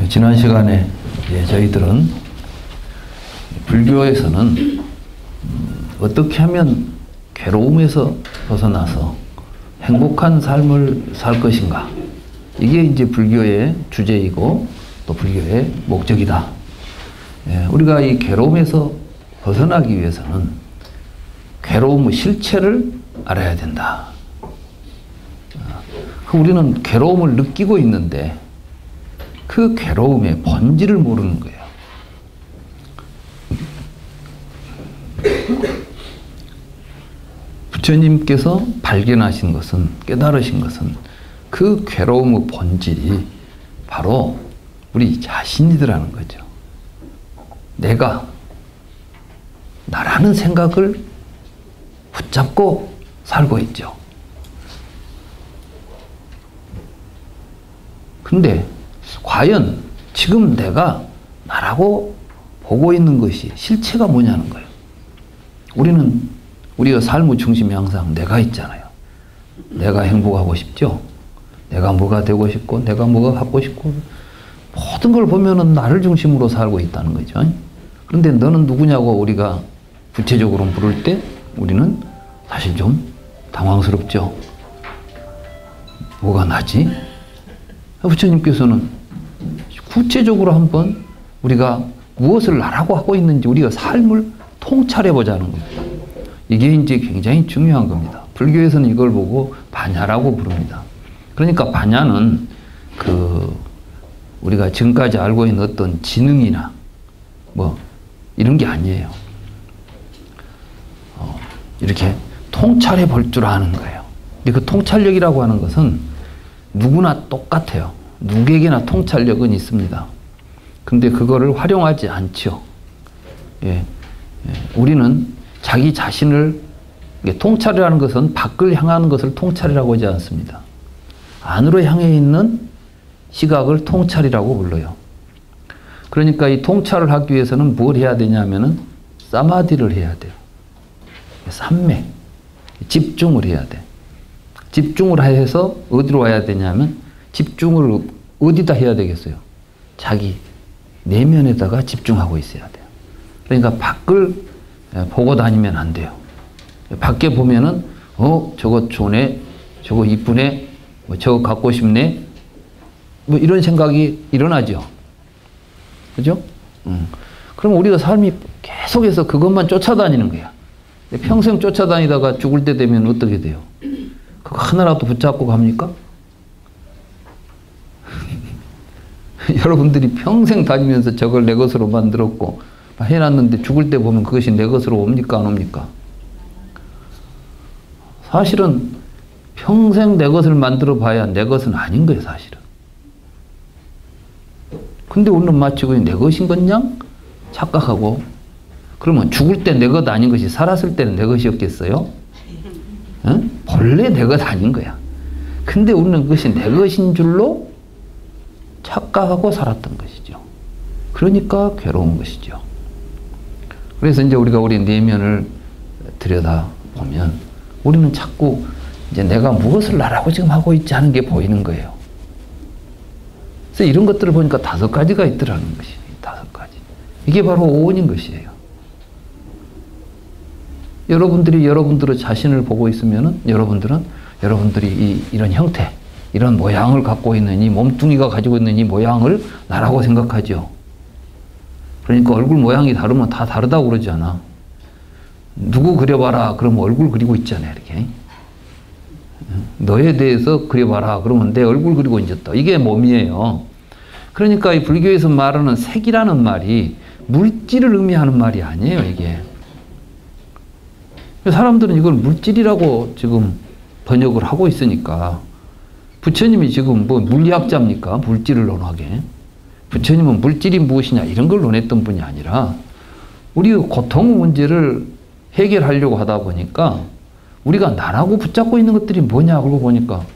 지난 시간에 저희들은 불교에서는 어떻게 하면 괴로움에서 벗어나서 행복한 삶을 살 것인가, 이게 이제 불교의 주제이고 또 불교의 목적이다. 우리가 이 괴로움에서 벗어나기 위해서는 괴로움의 실체를 알아야 된다. 우리는 괴로움을 느끼고 있는데 그 괴로움의 본질을 모르는 거예요. 부처님께서 발견하신 것은, 깨달으신 것은 그 괴로움의 본질이 바로 우리 자신이더라는 거죠. 내가, 나라는 생각을 붙잡고 살고 있죠. 근데 과연 지금 내가 나라고 보고 있는 것이 실체가 뭐냐는 거예요. 우리가 삶의 중심에 항상 내가 있잖아요. 내가 행복하고 싶죠. 내가 뭐가 되고 싶고, 내가 뭐가 갖고 싶고, 모든 걸 보면은 나를 중심으로 살고 있다는 거죠. 그런데 너는 누구냐고 우리가 구체적으로 물을 때 우리는 사실 좀 당황스럽죠. 뭐가 나지? 부처님께서는 구체적으로 한번 우리가 무엇을 나라고 하고 있는지 우리가 삶을 통찰해 보자는 겁니다. 이게 이제 굉장히 중요한 겁니다. 불교에서는 이걸 보고 반야라고 부릅니다. 그러니까 반야는 우리가 지금까지 알고 있는 어떤 지능이나 뭐 이런 게 아니에요. 이렇게 통찰해 볼 줄 아는 거예요. 그 통찰력이라고 하는 것은 누구나 똑같아요. 누구에게나 통찰력은 있습니다. 근데 그거를 활용하지 않죠. 우리는 자기 자신을, 통찰이라는 것은 밖을 향하는 것을 통찰이라고 하지 않습니다. 안으로 향해 있는 시각을 통찰이라고 불러요. 그러니까 이 통찰을 하기 위해서는 뭘 해야 되냐면은 사마디를 해야 돼요. 삼昧, 집중을 해야 돼. 집중을 해서 어디로 와야 되냐면, 집중을 어디다 해야 되겠어요? 자기 내면에다가 집중하고 있어야 돼요. 그러니까 밖을 보고 다니면 안 돼요. 밖에 보면은 저거 좋네, 저거 이쁘네, 저거 갖고 싶네, 뭐 이런 생각이 일어나죠. 그죠? 그럼 우리가 삶이 계속해서 그것만 쫓아다니는 거야. 평생 쫓아다니다가 죽을 때 되면 어떻게 돼요? 그거 하나라도 붙잡고 갑니까? 여러분들이 평생 다니면서 저걸 내 것으로 만들었고 해놨는데 죽을 때 보면 그것이 내 것으로 옵니까, 안 옵니까? 사실은 평생 내 것을 만들어 봐야 내 것은 아닌 거예요, 사실은. 근데 우리는 마치 내 것인 것냥 착각하고, 그러면 죽을 때 내 것 아닌 것이 살았을 때는 내 것이었겠어요? 응? 본래 내 것 아닌 거야. 근데 우리는 그것이 내 것인 줄로 착각하고 살았던 것이죠. 그러니까 괴로운 것이죠. 그래서 이제 우리가 우리 내면을 들여다보면 우리는 자꾸 이제 내가 무엇을 나라고 지금 하고 있지 않은 게 보이는 거예요. 그래서 이런 것들을 보니까 5가지가 있더라는 것이에요. 5가지. 이게 바로 오온인 것이에요. 여러분들의 자신을 보고 있으면은 여러분들이 이런 형태, 이런 모양을 갖고 있는 이 몸뚱이가 가지고 있는 이 모양을 나라고 생각하죠. 그러니까 얼굴 모양이 다르면 다 다르다고 그러지 않아. 누구 그려봐라 그러면 얼굴 그리고 있잖아요, 이렇게. 너에 대해서 그려봐라 그러면 내 얼굴 그리고 있었다. 이게 몸이에요. 그러니까 이 불교에서 말하는 색이라는 말이 물질을 의미하는 말이 아니에요, 이게. 사람들은 이걸 물질이라고 지금 번역을 하고 있으니까, 부처님이 지금 뭐 물리학자입니까? 물질을 논하게. 부처님은 물질이 무엇이냐 이런 걸 논했던 분이 아니라 우리의 고통의 문제를 해결하려고 하다 보니까 우리가 나라고 붙잡고 있는 것들이 뭐냐 그러고 보니까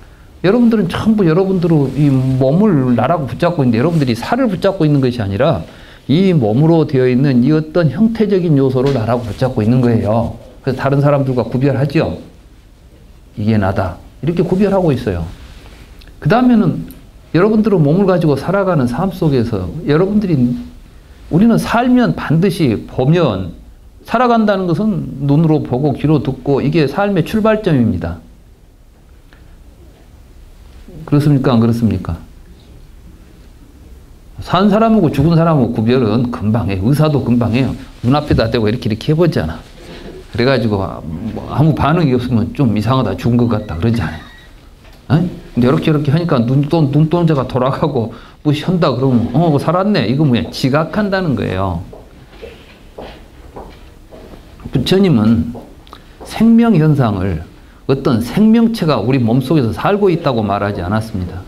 여러분들은 전부 여러분들의 이 몸을 나라고 붙잡고 있는데 여러분들이 살을 붙잡고 있는 것이 아니라 이 몸으로 되어 있는 이 어떤 형태적인 요소를 나라고 붙잡고 있는 거예요. 그래서 다른 사람들과 구별하죠. 이게 나다. 이렇게 구별하고 있어요. 그 다음에는 여러분들은 몸을 가지고 살아가는 삶 속에서 우리는 살면 반드시 보면 살아간다는 것은 눈으로 보고 귀로 듣고 이게 삶의 출발점입니다. 그렇습니까? 안 그렇습니까? 산 사람하고 죽은 사람하고 구별은 금방 해요. 의사도 금방 해요. 눈앞에다 대고 이렇게 해보잖아. 그래가지고 아무 반응이 없으면 좀 이상하다, 죽은 것 같다 그러지 않아요. 근데 이렇게 하니까 눈동자가 돌아가고 뭐 현다 그러면 살았네. 이거 뭐야? 지각한다는 거예요. 부처님은 생명 현상을 어떤 생명체가 우리 몸속에서 살고 있다고 말하지 않았습니다.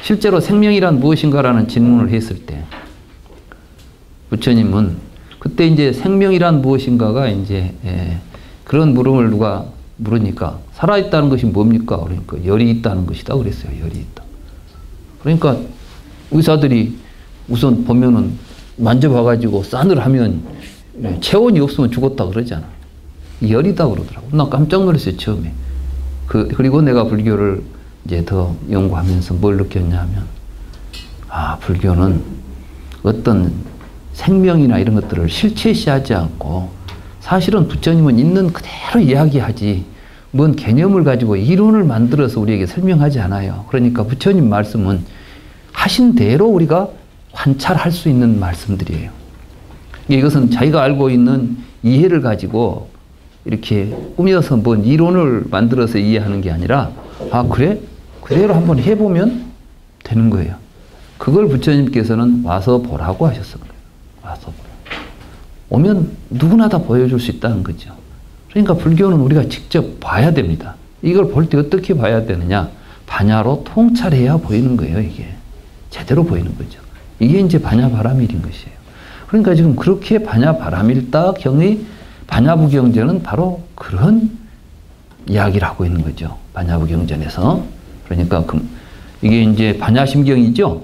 실제로 생명이란 무엇인가라는 질문을 했을 때 부처님은 그때 이제 생명이란 무엇인가가 이제 그런 물음을 누가 물으니까 살아있다는 것이 뭡니까? 그러니까 열이 있다는 것이다 그랬어요. 열이 있다. 그러니까 의사들이 우선 보면은 만져봐가지고 싸늘하면 체온이 없으면 죽었다 그러잖아. 열이다 그러더라고. 나 깜짝 놀랐어요 처음에. 그리고 내가 불교를 이제 더 연구하면서 뭘 느꼈냐면 불교는 어떤 생명이나 이런 것들을 실체시하지 않고 사실은 부처님은 있는 그대로 이야기하지 뭔 개념을 가지고 이론을 만들어서 우리에게 설명하지 않아요. 그러니까 부처님 말씀은 하신 대로 우리가 관찰할 수 있는 말씀들이에요. 이것은 자기가 알고 있는 이해를 가지고 이렇게 꾸며서 뭔 이론을 만들어서 이해하는 게 아니라 그래? 그대로 한번 해보면 되는 거예요. 그걸 부처님께서는 와서 보라고 하셨어요. 와서 보라. 오면 누구나 다 보여줄 수 있다는 거죠. 그러니까 불교는 우리가 직접 봐야 됩니다. 이걸 볼 때 어떻게 봐야 되느냐? 반야로 통찰해야 보이는 거예요. 이게 제대로 보이는 거죠. 이게 이제 반야바라밀인 것이에요. 그러니까 지금 그렇게 반야바라밀다 경의 반야부경전은 바로 그런 이야기를 하고 있는 거죠. 반야부경전에서. 그러니까 이게 이제 반야심경이죠.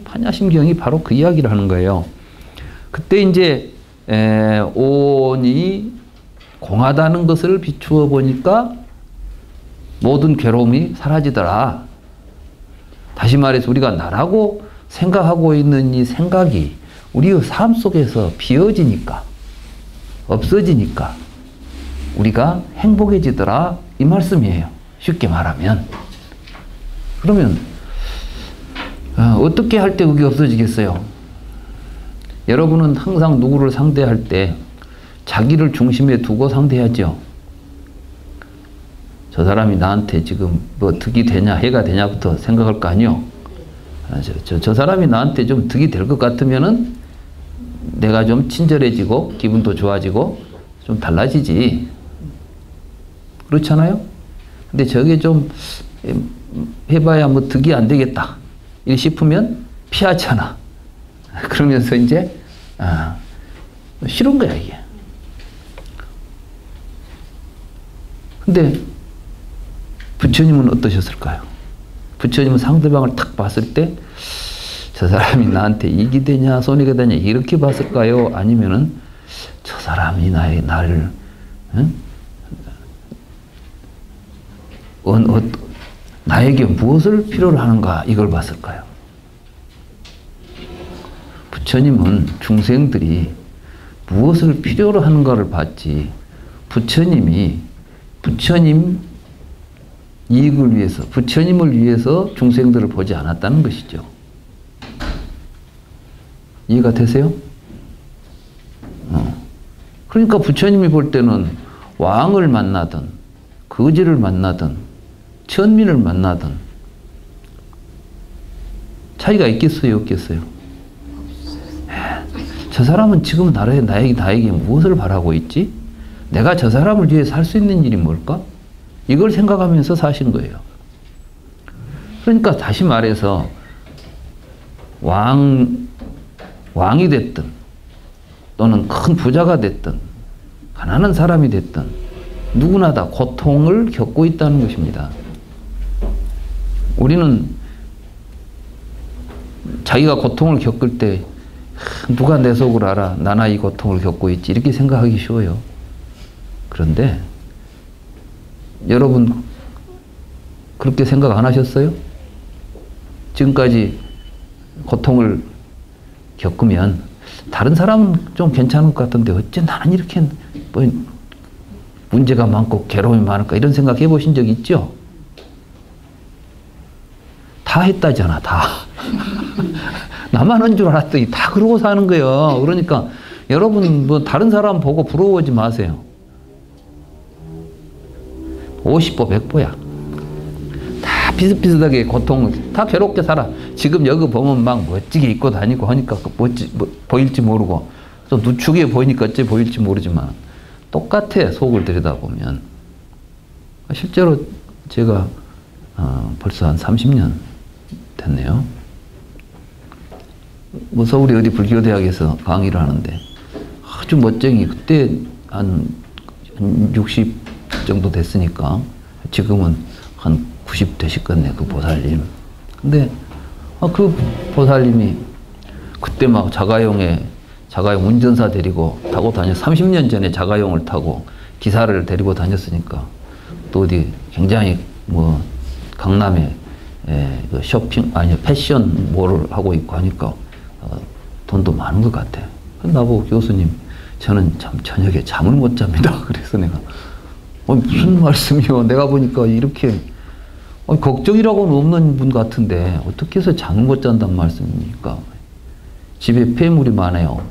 반야심경이 바로 그 이야기를 하는 거예요. 그때 이제 온이 공하다는 것을 비추어 보니까 모든 괴로움이 사라지더라. 다시 말해서 우리가 나라고 생각하고 있는 이 생각이 우리의 삶 속에서 비어지니까 없어지니까 우리가 행복해지더라 이 말씀이에요. 쉽게 말하면. 그러면 어떻게 할 때 그게 없어지겠어요? 여러분은 항상 누구를 상대할 때 자기를 중심에 두고 상대하죠. 저 사람이 나한테 지금 뭐 득이 되냐 해가 되냐부터 생각할 거 아니요. 저 사람이 나한테 좀 득이 될 것 같으면은 내가 좀 친절해지고 기분도 좋아지고 좀 달라지지. 그렇잖아요? 근데 저게 좀 해봐야 뭐 득이 안 되겠다 싶으면 피하잖아. 그러면서 이제 싫은 거야 이게. 근데 부처님은 어떠셨을까요? 부처님은 상대방을 탁 봤을 때 저 사람이 나한테 이익이 되냐 손해가 되냐 이렇게 봤을까요? 아니면은 저 사람이 나를 나에게 무엇을 필요로 하는가 이걸 봤을까요? 부처님은 중생들이 무엇을 필요로 하는가를 봤지 부처님 이익을 위해서 부처님을 위해서 중생들을 보지 않았다는 것이죠. 이해가 되세요? 그러니까 부처님이 볼 때는 왕을 만나든 거지를 만나든 천민을 만나든 차이가 있겠어요? 없겠어요? 저 사람은 지금 나에게 무엇을 바라고 있지? 내가 저 사람을 위해 살 수 있는 일이 뭘까? 이걸 생각하면서 사신 거예요. 그러니까 다시 말해서 왕이 됐든 또는 큰 부자가 됐든 가난한 사람이 됐든 누구나 다 고통을 겪고 있다는 것입니다. 우리는 자기가 고통을 겪을 때 누가 내 속을 알아? 나나 이 고통을 겪고 있지 이렇게 생각하기 쉬워요. 그런데 여러분 그렇게 생각 안 하셨어요? 지금까지 고통을 겪으면 다른 사람은 좀 괜찮을 것 같은데 어째 나는 이렇게 뭐 문제가 많고 괴로움이 많을까 이런 생각 해보신 적 있죠? 다 했다잖아, 다. 나만 한 줄 알았더니 다 그러고 사는 거예요. 그러니까 여러분 뭐 다른 사람 보고 부러워하지 마세요. 50보 100보야. 다 비슷비슷하게 고통, 다 괴롭게 살아. 지금 여기 보면 막 멋지게 입고 다니고 하니까 보일지 모르고 좀 누추게 보이니까 어째 보일지 모르지만 똑같아, 속을 들여다보면. 실제로 제가 벌써 한 30년 됐네요. 뭐 서울의 어디 불교대학에서 강의를 하는데 아주 멋쟁이, 그때 한 60 정도 됐으니까 지금은 한 90 되시겠네, 그 보살님. 근데 그 보살님이 그때 막 자가용 운전사 데리고 타고 30년 전에 자가용을 타고 기사를 데리고 다녔으니까 또 어디 굉장히 뭐 강남에 그 쇼핑 아니 패션 몰을 하고 있고 하니까 돈도 많은 것 같아. 나보고 교수님 저는 참 저녁에 잠을 못 잡니다. 그래서 내가 무슨 말씀이요? 내가 보니까 이렇게 걱정이라고는 없는 분 같은데 어떻게 해서 잠을 못 잔단 말씀입니까? 집에 폐물이 많아요.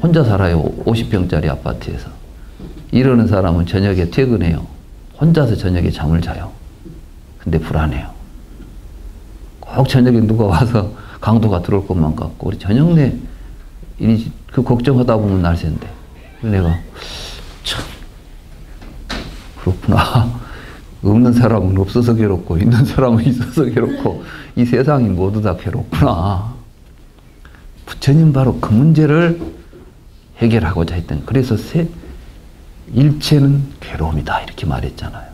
혼자 살아요. 50평짜리 아파트에서. 이러는 사람은 저녁에 퇴근해요. 혼자서 저녁에 잠을 자요. 근데 불안해요. 꼭 저녁에 누가 와서 강도가 들어올 것만 같고 우리 저녁 내 그 걱정하다 보면 날새인데 내가 참 그렇구나. 없는 사람은 없어서 괴롭고 있는 사람은 있어서 괴롭고 이 세상이 모두 다 괴롭구나. 부처님 바로 그 문제를 해결하고자 했던, 그래서 일체는 괴로움이다 이렇게 말했잖아요.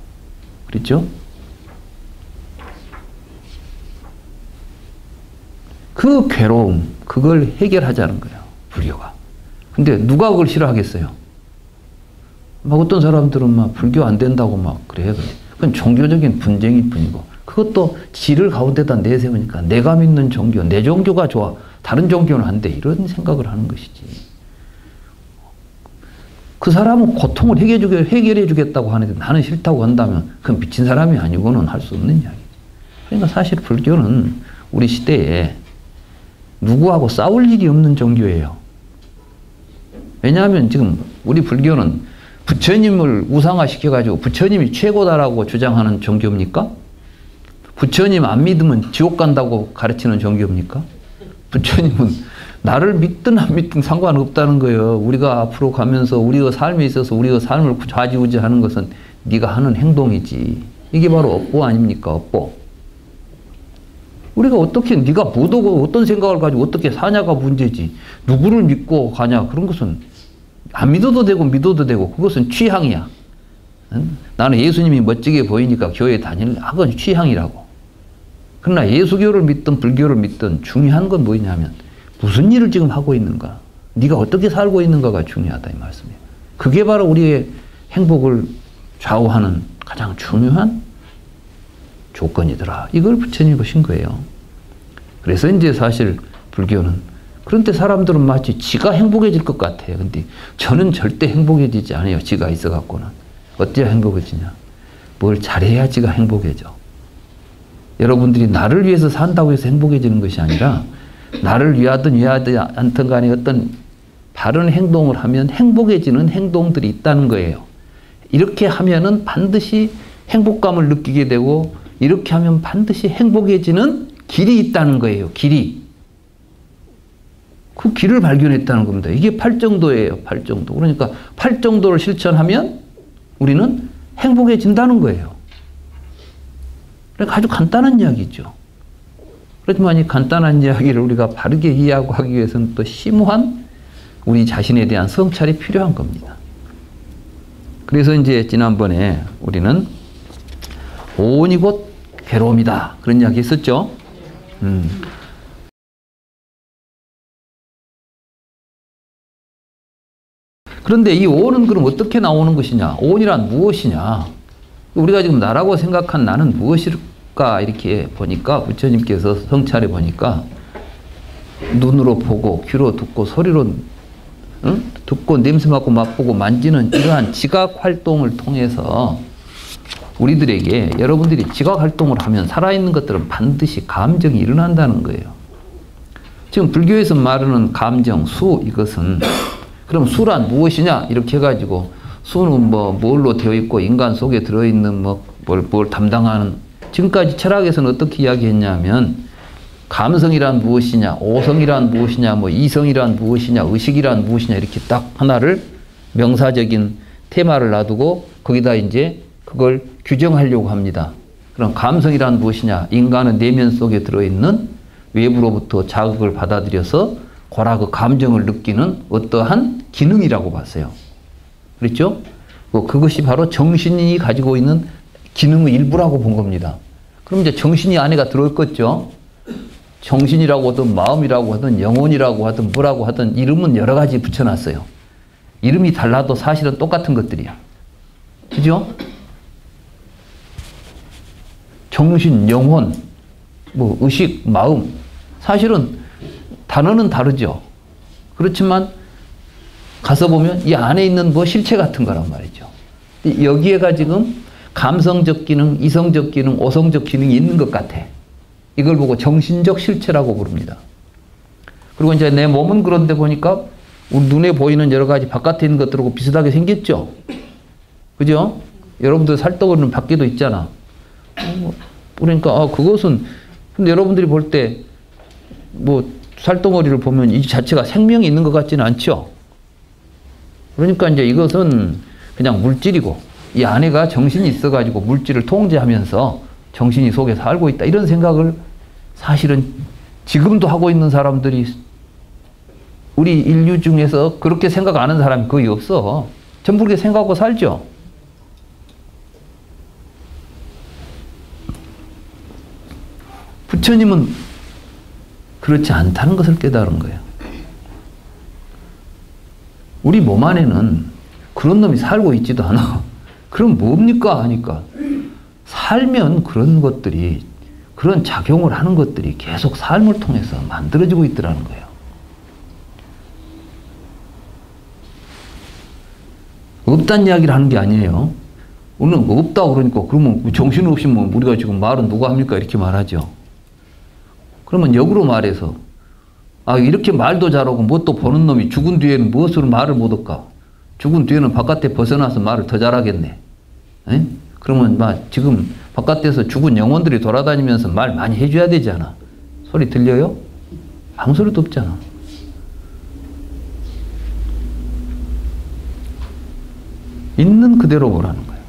그렇죠? 그 괴로움, 그걸 해결하자는 거예요, 불교가. 근데 누가 그걸 싫어하겠어요? 막 어떤 사람들은 막 불교 안 된다고 막 그래요. 그건 종교적인 분쟁일 뿐이고, 그것도 지를 가운데다 내세우니까 내가 믿는 종교, 내 종교가 좋아, 다른 종교는 안 돼, 이런 생각을 하는 것이지. 그 사람은 고통을 해결해 주겠다고 하는데 나는 싫다고 한다면 그건 미친 사람이 아니고는 할 수 없는 이야기지. 그러니까 사실 불교는 우리 시대에 누구하고 싸울 일이 없는 종교예요. 왜냐하면 지금 우리 불교는 부처님을 우상화시켜가지고 부처님이 최고다라고 주장하는 종교입니까? 부처님 안 믿으면 지옥 간다고 가르치는 종교입니까? 부처님은 나를 믿든 안 믿든 상관없다는 거예요. 우리가 앞으로 가면서 우리가 삶에 있어서 우리가 삶을 좌지우지하는 것은 네가 하는 행동이지. 이게 바로 업보 아닙니까? 업보. 우리가 어떻게 네가 못 오고 어떤 생각을 가지고 어떻게 사냐가 문제지. 누구를 믿고 가냐 그런 것은 안 믿어도 되고 믿어도 되고 그것은 취향이야. 나는 예수님이 멋지게 보이니까 교회 다닐래. 그건 취향이라고. 그러나 예수교를 믿든 불교를 믿든 중요한 건 뭐냐면 무슨 일을 지금 하고 있는가, 네가 어떻게 살고 있는가가 중요하다 이 말씀이에요. 그게 바로 우리의 행복을 좌우하는 가장 중요한 조건이더라. 이걸 부처님이 보신 거예요. 그래서 이제 사실 불교는, 그런데 사람들은 마치 지가 행복해질 것 같아요. 근데 저는 절대 행복해지지 않아요. 지가 있어갖고는. 어때야 행복해지냐? 뭘 잘해야 지가 행복해져. 여러분들이 나를 위해서 산다고 해서 행복해지는 것이 아니라 나를 위하든 위하지 않든 간에 어떤 바른 행동을 하면 행복해지는 행동들이 있다는 거예요. 이렇게 하면은 반드시 행복감을 느끼게 되고 이렇게 하면 반드시 행복해지는 길이 있다는 거예요. 길이. 그 길을 발견했다는 겁니다. 이게 팔정도예요. 팔정도. 그러니까 팔정도를 실천하면 우리는 행복해진다는 거예요. 그러니까 아주 간단한 이야기죠. 그렇지만 이 간단한 이야기를 우리가 바르게 이해하고 하기 위해서는 또 심오한 우리 자신에 대한 성찰이 필요한 겁니다. 그래서 이제 지난번에 우리는 오온이 곧 괴로움이다. 그런 이야기 했었죠. 그런데 이 오온은 그럼 어떻게 나오는 것이냐? 오온이란 무엇이냐? 우리가 지금 나라고 생각한 나는 아까 이렇게 보니까 부처님께서 성찰해 보니까 눈으로 보고 귀로 듣고 소리로 듣고 냄새 맡고 맛보고 만지는 이러한 지각 활동을 통해서 우리들에게 여러분들이 지각 활동을 하면 살아있는 것들은 반드시 감정이 일어난다는 거예요. 지금 불교에서 말하는 감정, 수 이것은 그럼 수란 무엇이냐 이렇게 해가지고 수는 뭐 뭘로 되어 있고 인간 속에 들어있는 뭘 담당하는 지금까지 철학에서는 어떻게 이야기했냐면 감성이란 무엇이냐, 오성이란 무엇이냐, 뭐 이성이란 무엇이냐, 의식이란 무엇이냐 이렇게 딱 하나를 명사적인 테마를 놔두고 거기다 이제 그걸 규정하려고 합니다. 그럼 감성이란 무엇이냐? 인간의 내면 속에 들어있는 외부로부터 자극을 받아들여서 그 감정을 느끼는 어떠한 기능이라고 봤어요. 그렇죠? 그것이 바로 정신이 가지고 있는 기능의 일부라고 본 겁니다. 그럼 이제 정신이 안에가 들어있겠죠? 정신이라고 하든 마음이라고 하든 영혼이라고 하든 뭐라고 하든 이름은 여러 가지 붙여놨어요. 이름이 달라도 사실은 똑같은 것들이야. 그죠? 정신, 영혼, 뭐 의식, 마음 사실은 단어는 다르죠. 그렇지만 가서 보면 이 안에 있는 뭐 실체 같은 거란 말이죠. 여기에가 지금 감성적 기능, 이성적 기능, 오성적 기능이 있는 것 같아. 이걸 보고 정신적 실체라고 부릅니다. 그리고 이제 내 몸은 그런데 보니까 우리 눈에 보이는 여러 가지 바깥에 있는 것들하고 비슷하게 생겼죠. 그죠? 여러분들 살덩어리는 밖에도 있잖아. 그러니까 그것은 근데 여러분들이 볼 때 뭐 살덩어리를 보면 이 자체가 생명이 있는 것 같지는 않죠. 그러니까 이제 이것은 그냥 물질이고 이 안에가 정신이 있어가지고 물질을 통제하면서 정신이 속에 살고 있다 이런 생각을 사실은 지금도 하고 있는 사람들이 우리 인류 중에서 그렇게 생각 안 하는 사람이 거의 없어. 전부 그렇게 생각하고 살죠. 부처님은 그렇지 않다는 것을 깨달은 거예요. 우리 몸 안에는 그런 놈이 살고 있지도 않아. 그럼 뭡니까 하니까 살면 그런 것들이 그런 작용을 하는 것들이 계속 삶을 통해서 만들어지고 있더라는 거예요. 없다는 이야기를 하는 게 아니에요. 우리는 없다 그러니까 그러면 정신없이 뭐 우리가 지금 말은 누가 합니까 이렇게 말하죠. 그러면 역으로 말해서 이렇게 말도 잘하고 뭣도 보는 놈이 죽은 뒤에는 무엇으로 말을 못할까? 죽은 뒤에는 바깥에 벗어나서 말을 더 잘하겠네. 에? 그러면 지금 바깥에서 죽은 영혼들이 돌아다니면서 말 많이 해줘야 되잖아. 소리 들려요? 아무 소리도 없잖아. 있는 그대로 보라는 거예요.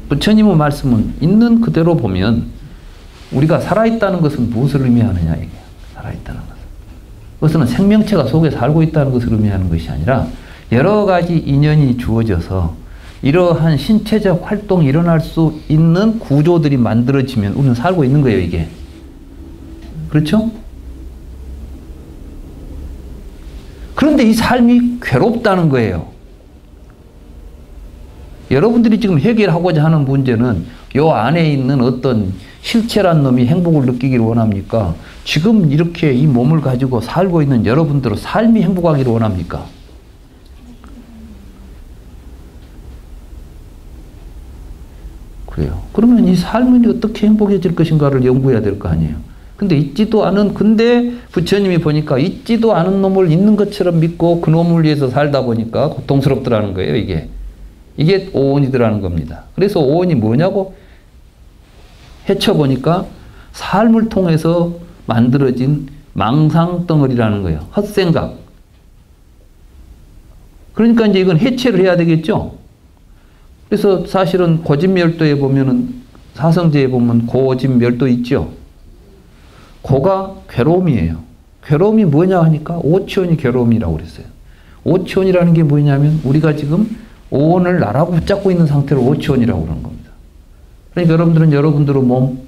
부처님의 말씀은 있는 그대로 보면 우리가 살아있다는 것은 무엇을 의미하느냐 이게 살아있다는 것은. 그것은 생명체가 속에 살고 있다는 것을 의미하는 것이 아니라 여러 가지 인연이 주어져서 이러한 신체적 활동이 일어날 수 있는 구조들이 만들어지면 우리는 살고 있는 거예요 이게. 그렇죠? 그런데 이 삶이 괴롭다는 거예요. 여러분들이 지금 해결하고자 하는 문제는 요 안에 있는 어떤 실체란 놈이 행복을 느끼기를 원합니까? 지금 이렇게 이 몸을 가지고 살고 있는 여러분들은 삶이 행복하기를 원합니까? 그래요. 그러면 이 삶이 어떻게 행복해질 것인가를 연구해야 될 거 아니에요. 근데 부처님이 보니까 있지도 않은 놈을 있는 것처럼 믿고 그 놈을 위해서 살다 보니까 고통스럽더라는 거예요, 이게. 이게 오온이더라는 겁니다. 그래서 오온이 뭐냐고 헤쳐보니까 삶을 통해서 만들어진 망상덩어리라는 거예요. 헛생각. 그러니까 이제 이건 해체를 해야 되겠죠. 그래서 사실은 고진멸도에 보면은 사성제에 보면 고진멸도 있죠. 고가 괴로움이에요. 괴로움이 뭐냐 하니까 오치원이 괴로움이라고 그랬어요. 오치원이라는 게 뭐냐면 우리가 지금 오온을 나라고 붙잡고 있는 상태를 오치원이라고 그러는 겁니다. 그러니까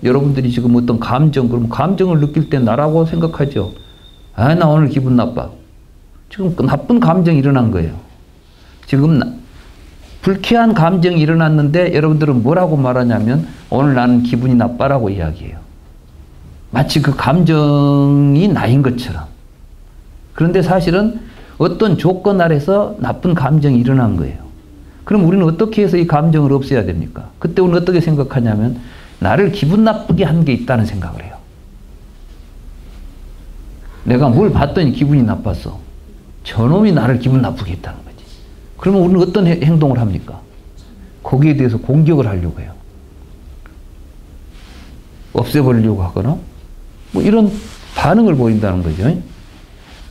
여러분들이 지금 어떤 그럼 감정을 느낄 때 나라고 생각하죠. 나 오늘 기분 나빠. 지금 나쁜 감정이 일어난 거예요. 지금 불쾌한 감정이 일어났는데 여러분들은 뭐라고 말하냐면 오늘 나는 기분이 나빠라고 이야기해요. 마치 그 감정이 나인 것처럼. 그런데 사실은 어떤 조건 아래서 나쁜 감정이 일어난 거예요. 그럼 우리는 어떻게 해서 이 감정을 없애야 됩니까? 그때 우리는 어떻게 생각하냐면 나를 기분 나쁘게 한 게 있다는 생각을 해요. 내가 뭘 봤더니 기분이 나빴어. 저놈이 나를 기분 나쁘게 했다는 거지. 그러면 우리는 어떤 행동을 합니까? 거기에 대해서 공격을 하려고 해요. 없애버리려고 하거나 뭐 이런 반응을 보인다는 거죠.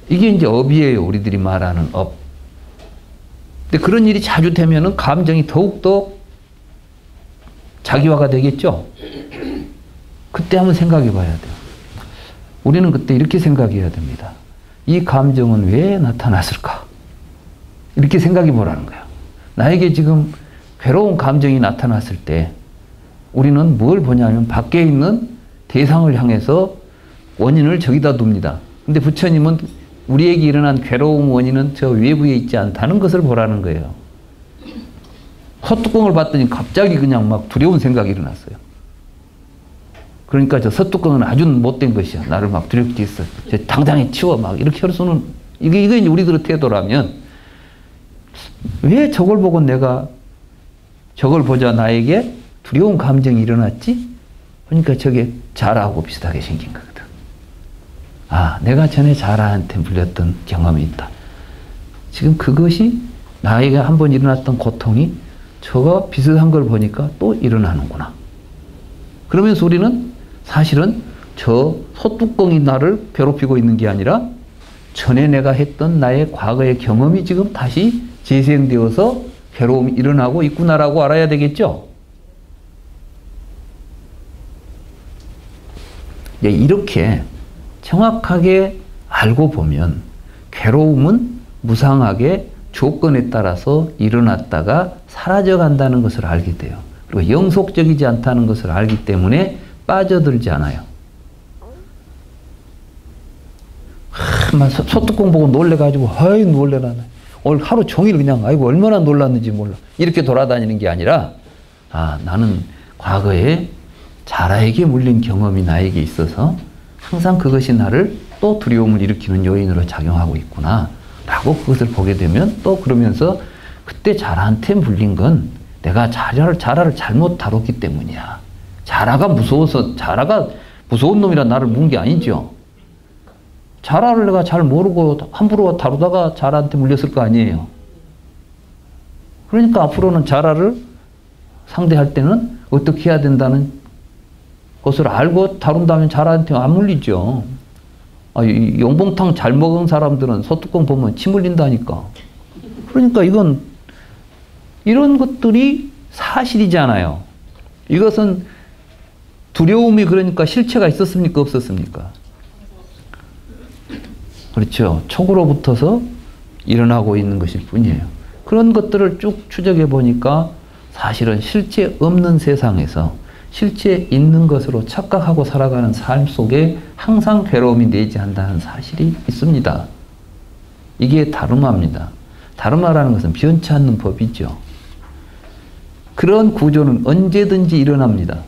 이게 이제 업이에요. 우리들이 말하는 업. 근데 그런 일이 자주 되면은 감정이 더욱더 자기화가 되겠죠? 그때 한번 생각해 봐야 돼요. 우리는 그때 이렇게 생각해야 됩니다. 이 감정은 왜 나타났을까? 이렇게 생각해 보라는 거예요. 나에게 지금 괴로운 감정이 나타났을 때 우리는 뭘 보냐면 밖에 있는 대상을 향해서 원인을 저기다 둡니다. 근데 부처님은 우리에게 일어난 괴로운 원인은 저 외부에 있지 않다는 것을 보라는 거예요. 헛뚜껑을 봤더니 갑자기 그냥 막 두려운 생각이 일어났어요. 그러니까 저 헛뚜껑은 아주 못된 것이야. 나를 막 두렵게 했어. 저 당장에 치워. 막 이렇게 할 수는, 이게 이제 우리들의 태도라면 왜 저걸 보고 내가 저걸 보자 나에게 두려운 감정이 일어났지? 그러니까 저게 자라하고 비슷하게 생긴 거거든. 아, 내가 전에 자라한테 물렸던 경험이 있다. 지금 그것이 나에게 한번 일어났던 고통이 저거 비슷한 걸 보니까 또 일어나는구나. 그러면서 우리는 사실은 저 소뚜껑이 나를 괴롭히고 있는 게 아니라 전에 내가 했던 나의 과거의 경험이 지금 다시 재생되어서 괴로움이 일어나고 있구나라고 알아야 되겠죠? 이렇게 정확하게 알고 보면 괴로움은 무상하게 조건에 따라서 일어났다가 사라져 간다는 것을 알게 돼요. 그리고 영속적이지 않다는 것을 알기 때문에 빠져들지 않아요. 소뚜껑 보고 놀래가지고 아이 놀래라. 오늘 하루 종일 그냥 아이고 얼마나 놀랐는지 몰라. 이렇게 돌아다니는 게 아니라 아, 나는 과거에 자라에게 물린 경험이 나에게 있어서 항상 그것이 나를 또 두려움을 일으키는 요인으로 작용하고 있구나 라고 그것을 보게 되면 또 그러면서 그때 자라한테 물린 건 내가 자라를 잘못 다뤘기 때문이야. 자라가 무서워서 자라가 무서운 놈이라 나를 문 게 아니죠. 자라를 내가 잘 모르고 함부로 다루다가 자라한테 물렸을 거 아니에요. 그러니까 앞으로는 자라를 상대할 때는 어떻게 해야 된다는 것을 알고 다룬다면 자라한테 안 물리죠. 아, 이 용봉탕 잘 먹은 사람들은 소뚜껑 보면 침 흘린다니까. 그러니까 이런 것들이 사실이잖아요. 이것은 두려움이 그러니까 실체가 있었습니까? 없었습니까? 그렇죠. 촉으로부터서 일어나고 있는 것일 뿐이에요. 그런 것들을 쭉 추적해 보니까 사실은 실체 없는 세상에서 실제 있는 것으로 착각하고 살아가는 삶 속에 항상 괴로움이 내재한다는 사실이 있습니다. 이게 다르마입니다. 다르마라는 것은 변치 않는 법이죠. 그런 구조는 언제든지 일어납니다.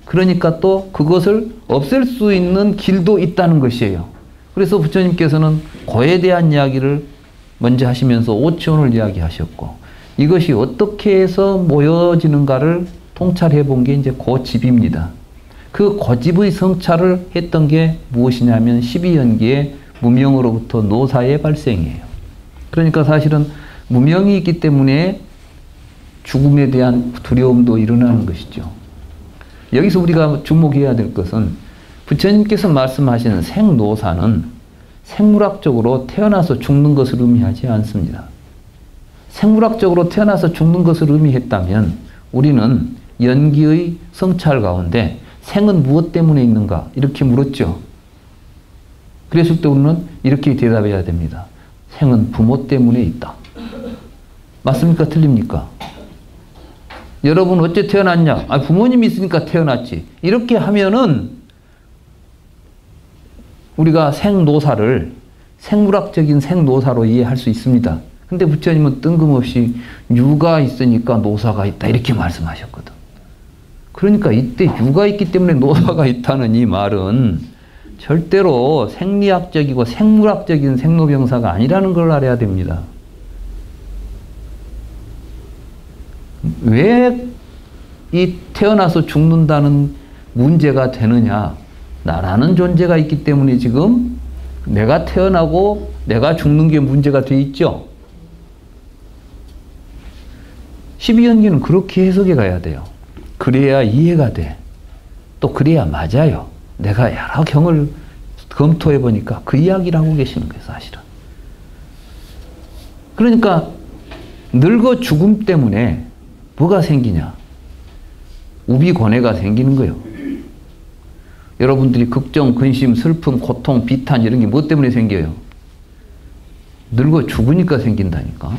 그러니까 또 그것을 없앨 수 있는 길도 있다는 것이에요. 그래서 부처님께서는 고에 대한 이야기를 먼저 하시면서 오치원을 이야기하셨고 이것이 어떻게 해서 모여지는가를 통찰해 본 게 이제 고집입니다. 그 고집의 성찰을 했던 게 무엇이냐면 12연기의 무명으로부터 노사의 발생이에요. 그러니까 사실은 무명이 있기 때문에 죽음에 대한 두려움도 일어나는 것이죠. 여기서 우리가 주목해야 될 것은 부처님께서 말씀하시는 생노사는 생물학적으로 태어나서 죽는 것을 의미하지 않습니다. 생물학적으로 태어나서 죽는 것을 의미했다면 우리는 연기의 성찰 가운데 생은 무엇 때문에 있는가? 이렇게 물었죠. 그랬을 때 우리는 이렇게 대답해야 됩니다. 생은 부모 때문에 있다. 맞습니까? 틀립니까? 여러분 어째 태어났냐? 아, 부모님이 있으니까 태어났지. 이렇게 하면은 우리가 생노사를 생물학적인 생노사로 이해할 수 있습니다. 근데 부처님은 뜬금없이 유가 있으니까 노사가 있다 이렇게 말씀하셨거든. 그러니까 이때 유가 있기 때문에 노사가 있다는 이 말은 절대로 생리학적이고 생물학적인 생로병사가 아니라는 걸 알아야 됩니다. 왜 이 태어나서 죽는다는 문제가 되느냐? 나라는 존재가 있기 때문에 지금 내가 태어나고 내가 죽는 게 문제가 돼 있죠. 12연기는 그렇게 해석해 가야 돼요. 그래야 이해가 돼. 또 그래야 맞아요. 내가 여러 경을 검토해 보니까 그 이야기를 하고 계시는 거예요, 사실은. 그러니까 늙어 죽음 때문에 뭐가 생기냐? 우비권해가 생기는 거예요. 여러분들이 걱정, 근심, 슬픔, 고통, 비탄 이런 게 뭐 때문에 생겨요? 늙어 죽으니까 생긴다니까.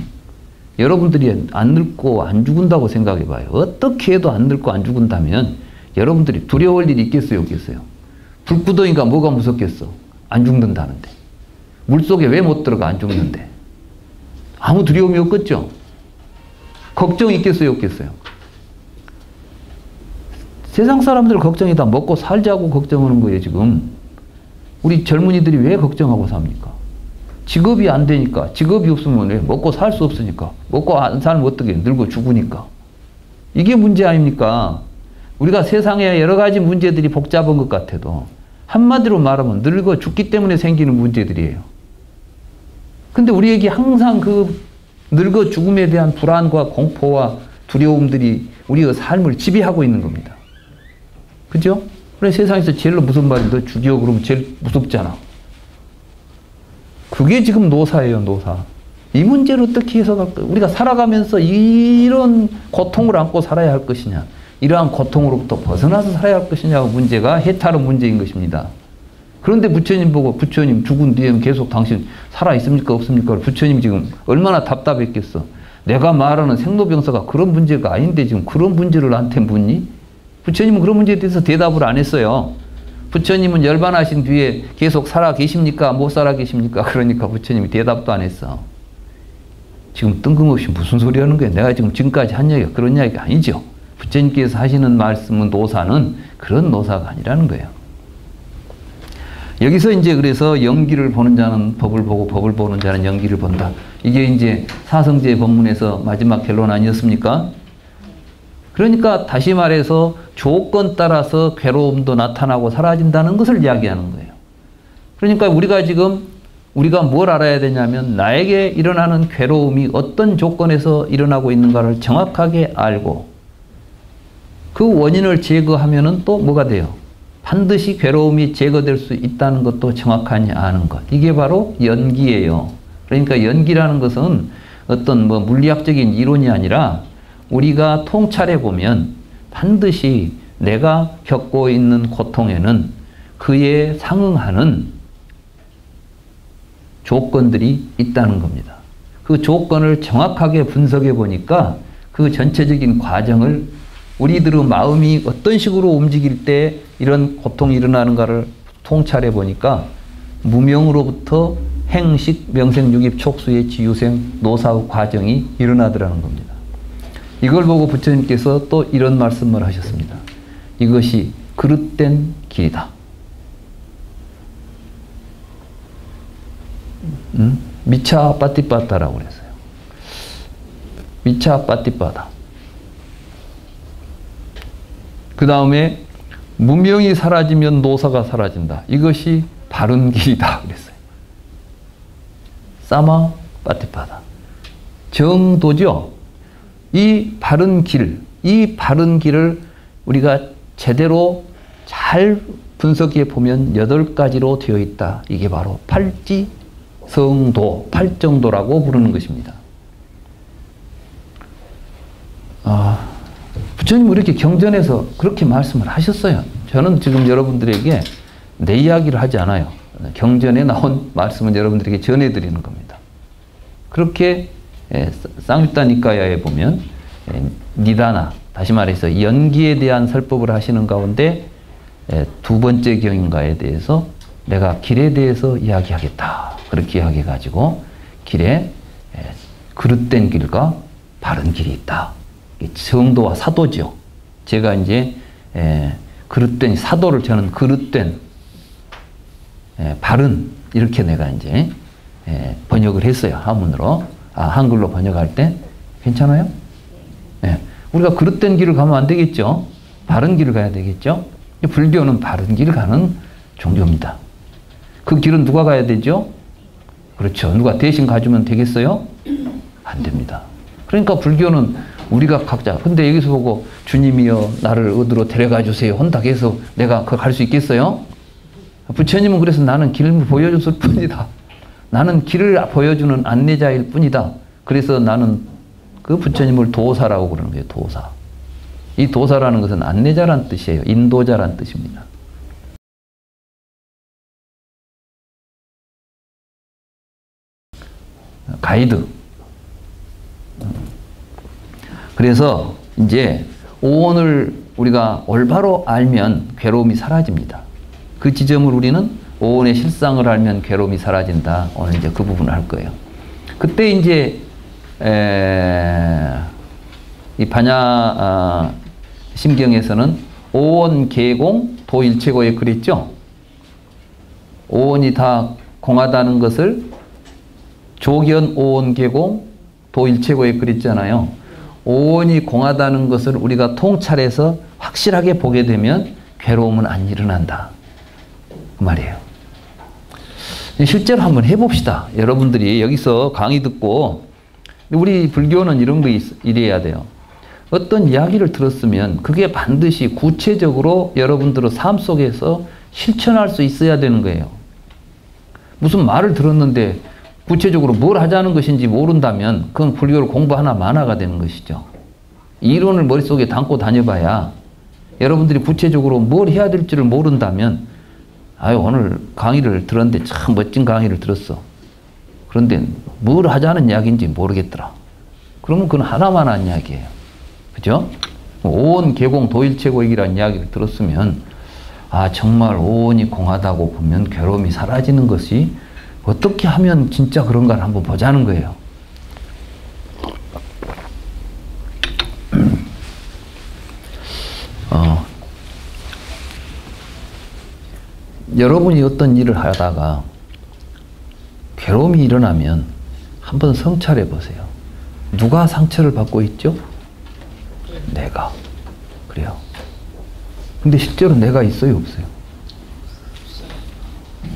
여러분들이 안 늙고 안 죽은다고 생각해 봐요. 어떻게 해도 안 늙고 안 죽은다면 여러분들이 두려울 일이 있겠어요, 없겠어요? 불구덩이가 뭐가 무섭겠어? 안 죽는다는데. 물속에 왜 못 들어가? 안 죽는데. 아무 두려움이 없겠죠? 걱정이 있겠어요, 없겠어요? 세상 사람들 걱정이 다 먹고 살자고 걱정하는 거예요, 지금. 우리 젊은이들이 왜 걱정하고 삽니까? 직업이 안 되니까. 직업이 없으면 왜? 먹고 살 수 없으니까. 먹고 안 살면 어떻게? 늙어 죽으니까. 이게 문제 아닙니까? 우리가 세상에 여러 가지 문제들이 복잡한 것 같아도 한마디로 말하면 늙어 죽기 때문에 생기는 문제들이에요. 근데 우리에게 항상 그 늙어 죽음에 대한 불안과 공포와 두려움들이 우리의 삶을 지배하고 있는 겁니다. 그죠? 그래 세상에서 제일로 무슨 말이 너 죽여 그러면 제일 무섭잖아. 그게 지금 노사예요, 노사. 이 문제를 어떻게 해석할까? 우리가 살아가면서 이런 고통을 안고 살아야 할 것이냐? 이러한 고통으로부터 벗어나서 살아야 할 것이냐가 문제가 해탈의 문제인 것입니다. 그런데 부처님 보고 부처님 죽은 뒤에는 계속 당신 살아있습니까? 없습니까? 부처님 지금 얼마나 답답했겠어. 내가 말하는 생로병사가 그런 문제가 아닌데 지금 그런 문제를 나한테 묻니? 부처님은 그런 문제에 대해서 대답을 안 했어요. 부처님은 열반하신 뒤에 계속 살아 계십니까? 못 살아 계십니까? 그러니까 부처님이 대답도 안 했어. 지금 뜬금없이 무슨 소리 하는 거야? 내가 지금까지 한 이야기가 그런 이야기가 아니죠. 부처님께서 하시는 말씀은 노사는 그런 노사가 아니라는 거예요. 여기서 이제 그래서 연기를 보는 자는 법을 보고 법을 보는 자는 연기를 본다. 이게 이제 사성제 법문에서 마지막 결론 아니었습니까? 그러니까 다시 말해서 조건 따라서 괴로움도 나타나고 사라진다는 것을 이야기하는 거예요. 그러니까 우리가 뭘 알아야 되냐면 나에게 일어나는 괴로움이 어떤 조건에서 일어나고 있는가를 정확하게 알고 그 원인을 제거하면은 또 뭐가 돼요? 반드시 괴로움이 제거될 수 있다는 것도 정확하게 아는 것. 이게 바로 연기예요. 그러니까 연기라는 것은 어떤 물리학적인 이론이 아니라 우리가 통찰해 보면 반드시 내가 겪고 있는 고통에는 그에 상응하는 조건들이 있다는 겁니다. 그 조건을 정확하게 분석해 보니까 그 전체적인 과정을 우리들의 마음이 어떤 식으로 움직일 때 이런 고통이 일어나는가를 통찰해 보니까 무명으로부터 행식, 명생육입, 촉수의 지유생, 노사의 과정이 일어나더라는 겁니다. 이걸 보고 부처님께서 또 이런 말씀을 하셨습니다. 이것이 그릇된 길이다. 미차 빠띠빠따라고 그랬어요. 미차 빠띠빠다. 그 다음에 무명이 사라지면 노사가 사라진다. 이것이 바른 길이다 그랬어요. 사마 빠띠빠다. 정도죠. 이 바른 길을 우리가 제대로 잘 분석해 보면 8가지로 되어 있다. 이게 바로 팔지성도, 팔정도라고 부르는 것입니다. 부처님은 이렇게 경전에서 그렇게 말씀을 하셨어요. 저는 지금 여러분들에게 내 이야기를 하지 않아요. 경전에 나온 말씀은 여러분들에게 전해드리는 겁니다. 그렇게 쌍유타 니까야에 보면 니다나, 다시 말해서 연기에 대한 설법을 하시는 가운데 2번째 경인가에 대해서 내가 길에 대해서 이야기하겠다. 그렇게 이야기해가지고 길에 그릇된 길과 바른 길이 있다. 정도와 사도죠. 제가 이제 그릇된 사도를 저는 그릇된 바른 이렇게 내가 이제 번역을 했어요. 한문으로. 한글로 번역할 때 괜찮아요? 우리가 그릇된 길을 가면 안 되겠죠. 바른 길을 가야 되겠죠. 불교는 바른 길을 가는 종교입니다. 그 길은 누가 가야 되죠? 그렇죠. 누가 대신 가주면 되겠어요? 안 됩니다. 그러니까 불교는 우리가 각자, 근데 여기서 보고 주님이여 나를 어디로 데려가 주세요 한다고 해서 내가 그걸 갈 수 있겠어요? 부처님은 그래서 나는 길을 보여줬을 뿐이다. 나는 길을 보여주는 안내자일 뿐이다. 그래서 나는 그 부처님을 도사라고 그러는 거예요. 도사. 이 도사라는 것은 안내자란 뜻이에요. 인도자란 뜻입니다. 가이드. 그래서 이제 오온을 우리가 올바로 알면 괴로움이 사라집니다. 그 지점을 우리는 오온의 실상을 알면 괴로움이 사라진다. 오늘 이제 그 부분을 할 거예요. 그때 이제 이 반야 심경에서는 오온 계공 도일체고에 그랬죠. 오온이 다 공하다는 것을 조견 오온 계공 도일체고에 그랬잖아요. 오온이 공하다는 것을 우리가 통찰해서 확실하게 보게 되면 괴로움은 안 일어난다. 그 말이에요. 실제로 한번 해봅시다. 여러분들이 여기서 강의 듣고 우리 불교는 이런 거 이래야 돼요. 어떤 이야기를 들었으면 그게 반드시 구체적으로 여러분들의 삶 속에서 실천할 수 있어야 되는 거예요. 무슨 말을 들었는데 구체적으로 뭘 하자는 것인지 모른다면 그건 불교를 공부 하나 만화가 되는 것이죠. 이론을 머릿속에 담고 다녀봐야 여러분들이 구체적으로 뭘 해야 될지를 모른다면 오늘 강의를 들었는데 참 멋진 강의를 들었어. 그런데 뭘 하자는 이야기인지 모르겠더라. 그러면 그건 하나만 한 이야기예요. 그죠? 오온 계공 도일체고이라는 이야기를 들었으면 정말 오온이 공하다고 보면 괴로움이 사라지는 것이 어떻게 하면 진짜 그런가를 한번 보자는 거예요. 여러분이 어떤 일을 하다가 괴로움이 일어나면 한번 성찰해 보세요. 누가 상처를 받고 있죠? 내가. 그래요. 근데 실제로 내가 있어요, 없어요?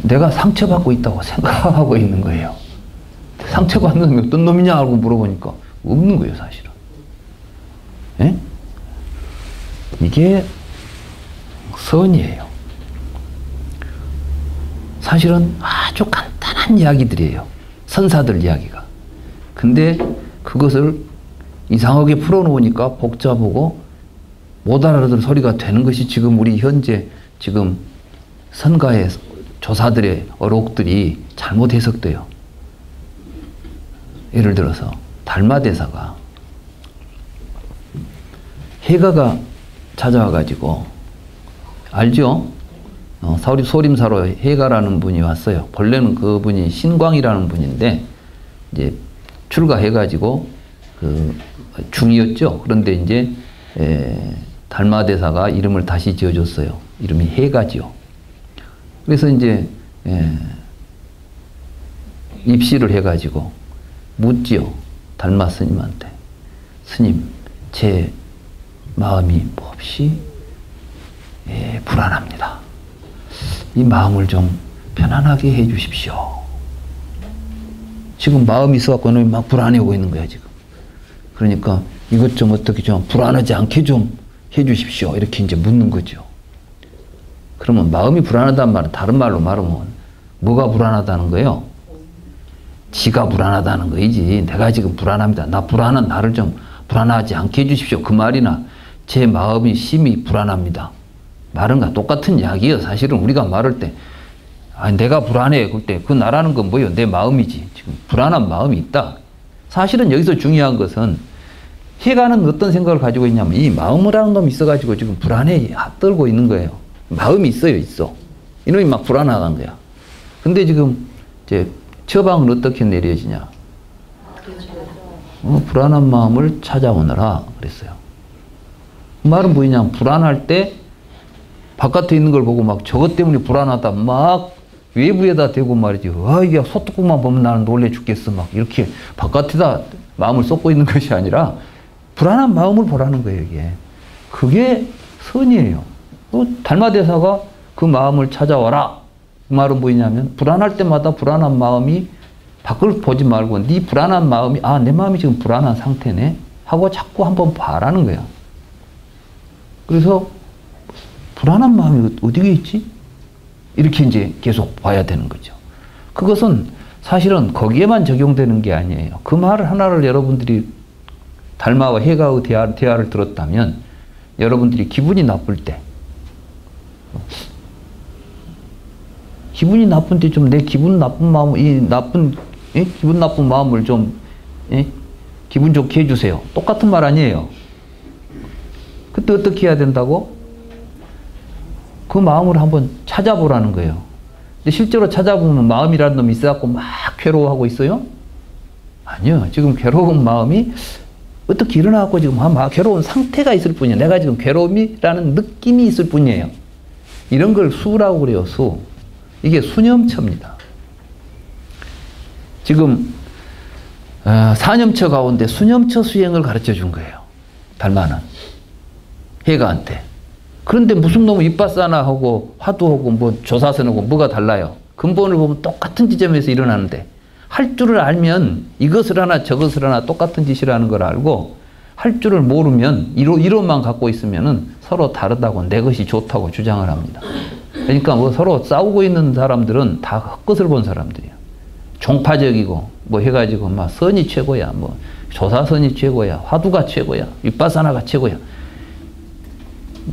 내가 상처받고 있다고 생각하고 있는 거예요. 상처받는 놈이 어떤 놈이냐 하고 물어보니까 없는 거예요, 사실은. 예? 이게 선이에요. 사실은 아주 간단한 이야기들이에요. 선사들 이야기가. 근데 그것을 이상하게 풀어놓으니까 복잡하고 못 알아듣는 소리가 되는 것이 지금 우리 현재 지금 선가의 조사들의 어록들이 잘못 해석돼요. 예를 들어서 달마대사가 해가가 찾아와가지고 알죠? 소림사로 해가라는 분이 왔어요. 본래는 그분이 신광이라는 분인데 이제 출가해가지고 그 중이었죠. 그런데 이제 달마대사가 이름을 다시 지어줬어요. 이름이 해가지요. 그래서 이제 입시를 해가지고 묻지요. 달마 스님한테. 스님, 제 마음이 몹시 불안합니다. 이 마음을 좀 편안하게 해 주십시오. 지금 마음이 있어갖고 너 막 불안해하고 있는 거야, 지금. 그러니까 이것 좀 어떻게 좀 불안하지 않게 좀 해 주십시오. 이렇게 이제 묻는 거죠. 그러면 마음이 불안하다는 말은 다른 말로 말하면 뭐가 불안하다는 거예요? 지가 불안하다는 거이지. 내가 지금 불안합니다. 나 불안한 나를 좀 불안하지 않게 해주십시오. 그 말이나 제 마음이 심히 불안합니다. 말은가 똑같은 이야기예요. 사실은 우리가 말할 때 내가 불안해. 그때 그 나라는 건 뭐예요? 내 마음이지. 지금 불안한 마음이 있다. 사실은 여기서 중요한 것은 해가는 어떤 생각을 가지고 있냐면 이 마음이라는 놈이 있어가지고 지금 불안해 떨고 있는 거예요. 마음이 있어요, 있어. 이놈이 막 불안하단 거야. 근데 지금 이제 처방은 어떻게 내려지냐? 불안한 마음을 찾아오너라 그랬어요. 그 말은 뭐냐? 불안할 때 바깥에 있는 걸 보고 막 저것 때문에 불안하다 막 외부에다 대고 말이지. 이게 소뚜껑만 보면 나는 놀래 죽겠어. 막 이렇게 바깥에다 마음을 쏟고 있는 것이 아니라 불안한 마음을 보라는 거예요, 이게. 그게 선이에요. 달마대사가 그 마음을 찾아와라. 그 말은 뭐냐면 불안할 때마다 불안한 마음이 밖을 보지 말고 네 불안한 마음이 내 마음이 지금 불안한 상태네 하고 자꾸 한번 봐라는 거야. 그래서 불안한 마음이 어디에 있지? 이렇게 이제 계속 봐야 되는 거죠. 그것은 사실은 거기에만 적용되는 게 아니에요. 그 말 하나를 여러분들이 달마와 해가의 대화를 들었다면 여러분들이 기분이 나쁠 때 기분이 나쁜 때 좀 내 기분 나쁜 마음, 기분 나쁜 마음을 좀 기분 좋게 해주세요. 똑같은 말 아니에요. 그때 어떻게 해야 된다고? 그 마음을 한번 찾아보라는 거예요. 근데 실제로 찾아보면 마음이라는 놈이 있어갖고 막 괴로워하고 있어요? 아니요. 지금 괴로운 마음이 어떻게 일어나갖고 지금 막 괴로운 상태가 있을 뿐이에요. 내가 지금 괴로움이라는 느낌이 있을 뿐이에요. 이런 걸 수라고 그래요, 수. 이게 수념처입니다. 지금 사념처 가운데 수념처 수행을 가르쳐 준 거예요. 달마는. 해가한테. 그런데 무슨 놈의 입바사나하고 화두하고 뭐 조사선하고 뭐가 달라요? 근본을 보면 똑같은 지점에서 일어나는데 할 줄을 알면 이것을 하나 저것을 하나 똑같은 짓이라는 걸 알고 할 줄을 모르면 이론만 갖고 있으면은 서로 다르다고 내 것이 좋다고 주장을 합니다. 그러니까 뭐 서로 싸우고 있는 사람들은 다 헛것을 본 사람들이에요. 종파적이고 뭐 해가지고 막 선이 최고야, 뭐 조사선이 최고야, 화두가 최고야, 윗바사나가 최고야.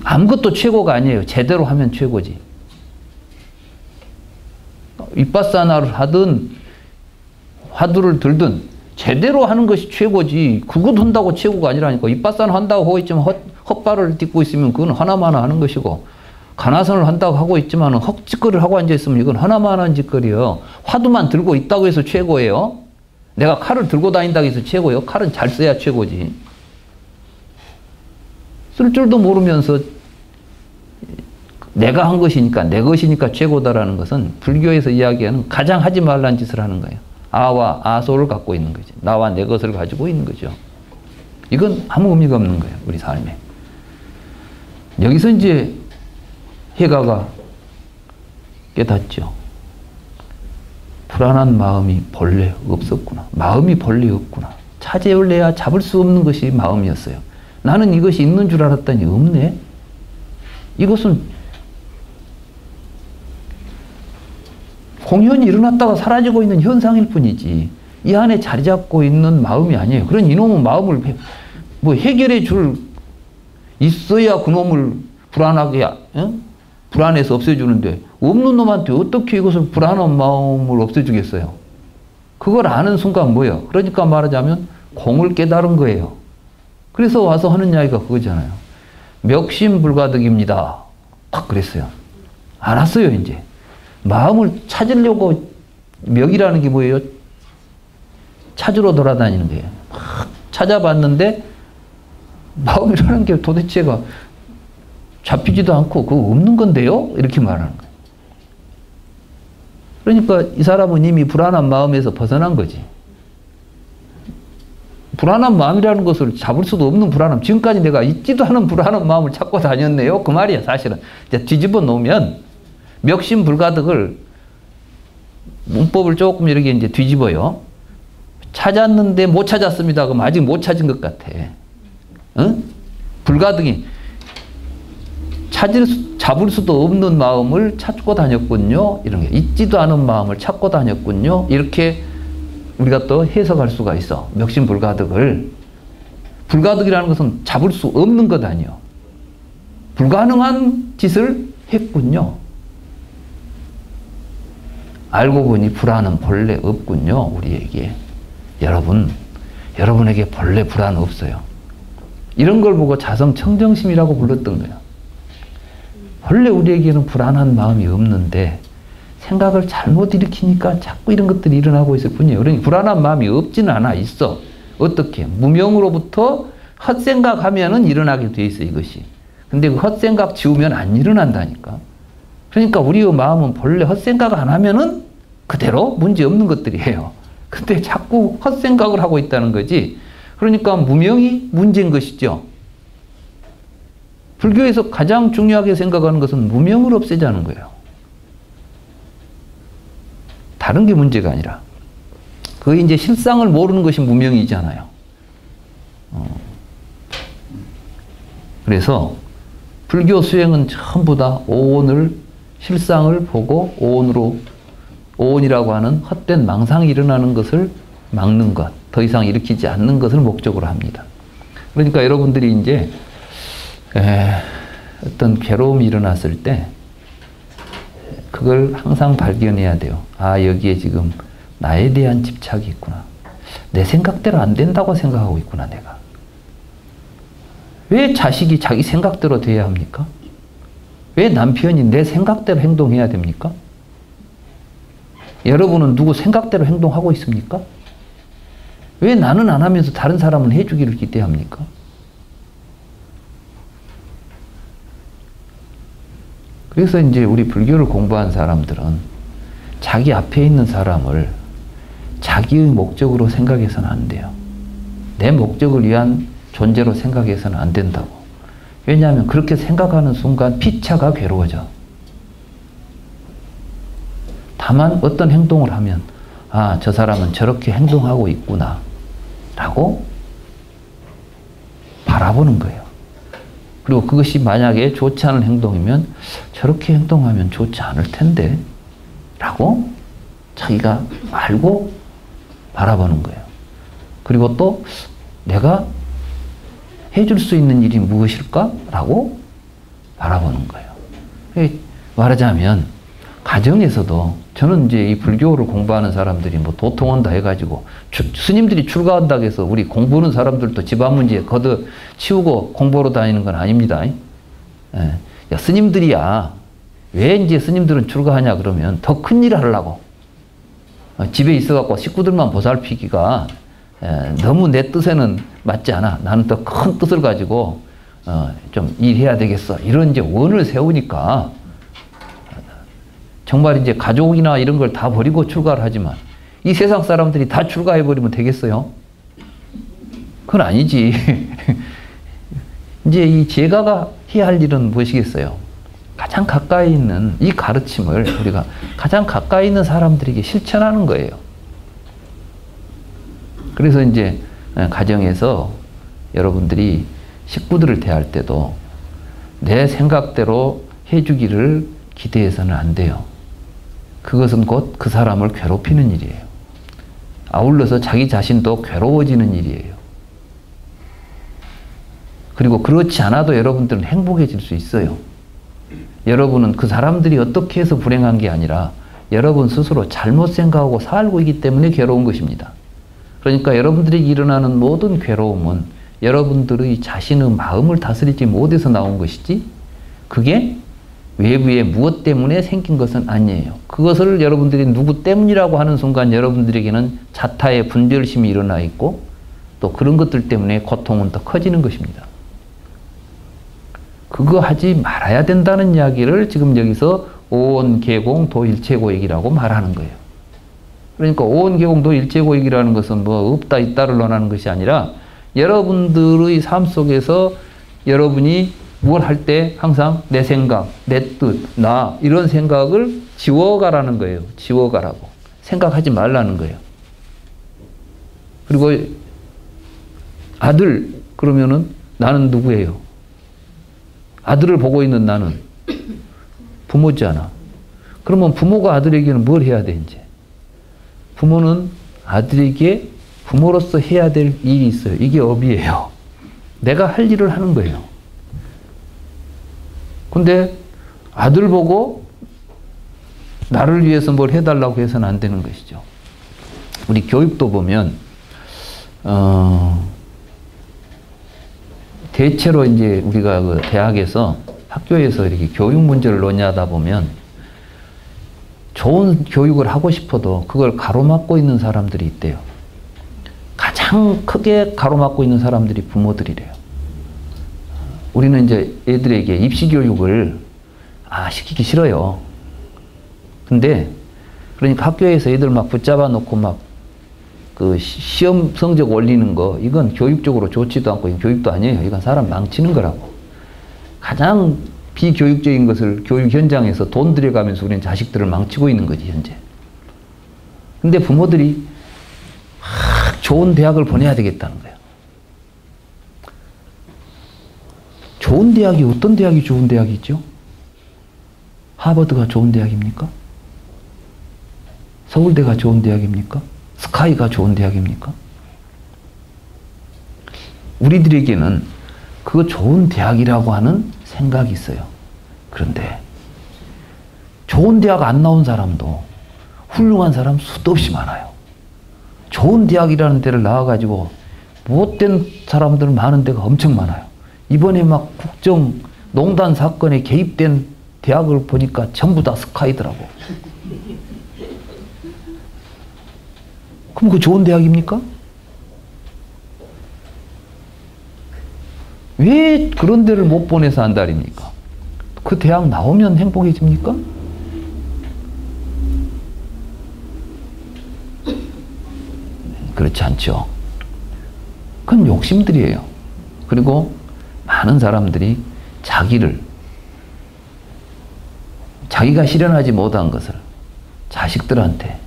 아무것도 최고가 아니에요. 제대로 하면 최고지. 윗바사나를 하든 화두를 들든 제대로 하는 것이 최고지. 그것 한다고 최고가 아니라니까. 윗바사나 한다고 하고 있지만 헛발을 딛고 있으면 그건 하나만 하는 것이고, 가나선을 한다고 하고 있지만 헛짓거리를 하고 앉아있으면 이건 하나만 하는 짓거리요. 화두만 들고 있다고 해서 최고예요. 내가 칼을 들고 다닌다고 해서 최고예요. 칼은 잘 써야 최고지. 쓸 줄도 모르면서 내가 한 것이니까 내 것이니까 최고다라는 것은 불교에서 이야기하는 가장 하지 말라는 짓을 하는 거예요. 아와 아소를 갖고 있는 거죠. 나와 내 것을 가지고 있는 거죠. 이건 아무 의미가 없는 거예요. 우리 삶에. 여기서 이제 해가가 깨닫죠. 불안한 마음이 본래 없었구나. 마음이 본래 없구나. 찾아올래야 잡을 수 없는 것이 마음이었어요. 나는 이것이 있는 줄 알았더니 없네. 이것은 공연이 일어났다가 사라지고 있는 현상일 뿐이지 이 안에 자리 잡고 있는 마음이 아니에요. 그런 이놈은 마음을 뭐 해결해 줄 있어야 그놈을 불안하게 불안해서 없애주는데 없는 놈한테 어떻게 이것을 불안한 마음을 없애주겠어요? 그걸 아는 순간 뭐예요? 그러니까 말하자면 공을 깨달은 거예요. 그래서 와서 하는 이야기가 그거잖아요. 멱심불가득입니다. 딱 그랬어요. 알았어요, 이제. 마음을 찾으려고 멱이라는 게 뭐예요? 찾으러 돌아다니는 거예요. 막 찾아봤는데 마음이라는 게 도대체가 잡히지도 않고 그거 없는 건데요? 이렇게 말하는 거예요. 그러니까 이 사람은 이미 불안한 마음에서 벗어난 거지. 불안한 마음이라는 것을 잡을 수도 없는 불안함. 지금까지 내가 있지도 않은 불안한 마음을 찾고 다녔네요. 그 말이야, 사실은. 이제 뒤집어 놓으면 멱심불가득을 문법을 조금 이렇게 이제 뒤집어요. 찾았는데 못 찾았습니다. 그럼 아직 못 찾은 것 같아. 응? 불가득이 잡을 수도 없는 마음을 찾고 다녔군요. 이런 게 있지도 않은 마음을 찾고 다녔군요. 이렇게 우리가 또 해석할 수가 있어. 멱심불가득을. 불가득이라는 것은 잡을 수 없는 것 아니요. 불가능한 짓을 했군요. 알고 보니 불안은 본래 없군요. 우리에게. 여러분에게 본래 불안 없어요. 이런 걸 보고 자성청정심이라고 불렀던 거예요. 원래 우리에게는 불안한 마음이 없는데 생각을 잘못 일으키니까 자꾸 이런 것들이 일어나고 있을 뿐이에요. 그러니 불안한 마음이 없지는 않아. 있어. 어떻게? 무명으로부터 헛생각하면은 일어나게 돼 있어, 이것이. 근데 그 헛생각 지우면 안 일어난다니까. 그러니까 우리의 마음은 본래 헛생각 안 하면은 그대로 문제 없는 것들이에요. 근데 자꾸 헛생각을 하고 있다는 거지. 그러니까 무명이 문제인 것이죠. 불교에서 가장 중요하게 생각하는 것은 무명을 없애자는 거예요. 다른 게 문제가 아니라. 그게 이제 실상을 모르는 것이 무명이잖아요. 그래서 불교 수행은 전부 다 오온을, 실상을 보고 오온이라고 하는 헛된 망상이 일어나는 것을 막는 것, 더 이상 일으키지 않는 것을 목적으로 합니다. 그러니까 여러분들이 이제 어떤 괴로움이 일어났을 때 그걸 항상 발견해야 돼요. 아, 여기에 지금 나에 대한 집착이 있구나. 내 생각대로 안 된다고 생각하고 있구나, 내가. 왜 자식이 자기 생각대로 돼야 합니까? 왜 남편이 내 생각대로 행동해야 됩니까? 여러분은 누구 생각대로 행동하고 있습니까? 왜 나는 안 하면서 다른 사람은 해주기를 기대합니까? 그래서 이제 우리 불교를 공부한 사람들은 자기 앞에 있는 사람을 자기의 목적으로 생각해서는 안 돼요. 내 목적을 위한 존재로 생각해서는 안 된다고. 왜냐하면 그렇게 생각하는 순간 피차가 괴로워져. 다만 어떤 행동을 하면 아, 저 사람은 저렇게 행동하고 있구나 라고 바라보는 거예요. 그리고 그것이 만약에 좋지 않은 행동이면 저렇게 행동하면 좋지 않을 텐데 라고 자기가 알고 바라보는 거예요. 그리고 또 내가 해줄 수 있는 일이 무엇일까? 라고 바라보는 거예요. 말하자면 가정에서도 저는 이제 이 불교를 공부하는 사람들이 뭐 도통한다 해가지고 스님들이 출가한다고 해서 우리 공부하는 사람들도 집안 문제 걷어 치우고 공부하러 다니는 건 아닙니다. 예. 야, 스님들이야. 왜 이제 스님들은 출가하냐 그러면 더 큰 일을 하려고. 집에 있어갖고 식구들만 보살피기가 너무 내 뜻에는 맞지 않아. 나는 더 큰 뜻을 가지고 좀 일해야 되겠어. 이런 이제 원을 세우니까 정말 이제 가족이나 이런 걸 다 버리고 출가를 하지만 이 세상 사람들이 다 출가해버리면 되겠어요? 그건 아니지. 이제 이 제가가 해야 할 일은 무엇이겠어요? 가장 가까이 있는 이 가르침을 우리가 가장 가까이 있는 사람들에게 실천하는 거예요. 그래서 이제 가정에서 여러분들이 식구들을 대할 때도 내 생각대로 해주기를 기대해서는 안 돼요. 그것은 곧 그 사람을 괴롭히는 일이에요. 아울러서 자기 자신도 괴로워지는 일이에요. 그리고 그렇지 않아도 여러분들은 행복해질 수 있어요. 여러분은 그 사람들이 어떻게 해서 불행한 게 아니라 여러분 스스로 잘못 생각하고 살고 있기 때문에 괴로운 것입니다. 그러니까 여러분들이 일어나는 모든 괴로움은 여러분들의 자신의 마음을 다스리지 못해서 나온 것이지 그게 외부의 무엇 때문에 생긴 것은 아니에요. 그것을 여러분들이 누구 때문이라고 하는 순간 여러분들에게는 자타의 분별심이 일어나 있고 또 그런 것들 때문에 고통은 더 커지는 것입니다. 그거 하지 말아야 된다는 이야기를 지금 여기서 오온계공 도일체고익이라고 말하는 거예요. 그러니까 오온계공 도일체고익이라는 것은 뭐 없다 있다를 논하는 것이 아니라 여러분들의 삶 속에서 여러분이 뭘 할 때 항상 내 생각, 내 뜻, 나 이런 생각을 지워가라는 거예요. 지워가라고. 생각하지 말라는 거예요. 그리고 아들 그러면은 나는 누구예요? 아들을 보고 있는 나는 부모잖아. 그러면 부모가 아들에게는 뭘 해야 돼 이제? 부모는 아들에게 부모로서 해야 될 일이 있어요. 이게 업이에요. 내가 할 일을 하는 거예요. 근데 아들 보고 나를 위해서 뭘 해달라고 해서는 안 되는 것이죠. 우리 교육도 보면 대체로 이제 우리가 그 대학에서 학교에서 이렇게 교육 문제를 논의하다 보면 좋은 교육을 하고 싶어도 그걸 가로막고 있는 사람들이 있대요. 가장 크게 가로막고 있는 사람들이 부모들이래요. 우리는 이제 애들에게 입시 교육을 시키기 싫어요. 근데 그러니까 학교에서 애들 막 붙잡아 놓고 막 그 시험 성적 올리는 거, 이건 교육적으로 좋지도 않고 교육도 아니에요. 이건 사람 망치는 거라고. 가장 비교육적인 것을 교육 현장에서 돈 들여가면서 우리는 자식들을 망치고 있는 거지, 현재. 근데 부모들이 좋은 대학을 보내야 되겠다는 거예요. 좋은 대학이 어떤 대학이 좋은 대학이죠? 하버드가 좋은 대학입니까? 서울대가 좋은 대학입니까? 스카이가 좋은 대학입니까? 우리들에게는 그 좋은 대학이라고 하는 생각이 있어요. 그런데 좋은 대학 안 나온 사람도 훌륭한 사람 수도 없이 많아요. 좋은 대학이라는 데를 나와가지고 못된 사람들 많은 데가 엄청 많아요. 이번에 막 국정농단 사건에 개입된 대학을 보니까 전부 다 스카이더라고. 그럼 그 좋은 대학입니까? 왜 그런 데를 못 보내서 안달입니까? 그 대학 나오면 행복해집니까? 그렇지 않죠. 그건 욕심들이에요. 그리고 많은 사람들이 자기가 실현하지 못한 것을 자식들한테,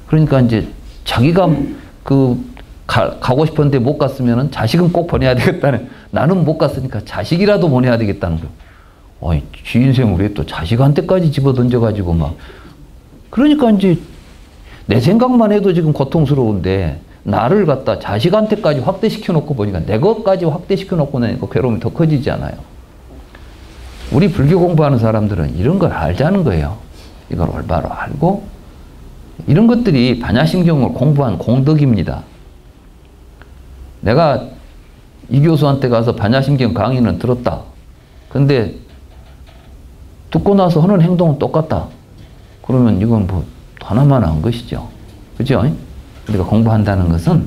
그러니까 이제 자기가 가고 싶은데 못 갔으면 자식은 꼭 보내야 되겠다는, 나는 못 갔으니까 자식이라도 보내야 되겠다는 거. 어이, 지 인생을 왜 또 자식한테까지 집어 던져가지고 막. 그러니까 이제 내 생각만 해도 지금 고통스러운데 나를 갖다 자식한테까지 확대시켜 놓고 보니까 내 것까지 확대시켜 놓고 나니까 괴로움이 더 커지지 않아요. 우리 불교 공부하는 사람들은 이런 걸 알자는 거예요. 이걸 올바로 알고 이런 것들이 반야심경을 공부한 공덕입니다. 내가 이 교수한테 가서 반야심경 강의는 들었다. 근데 듣고 나서 하는 행동은 똑같다. 그러면 이건 뭐 하나만 한 것이죠. 그죠? 우리가 공부한다는 것은,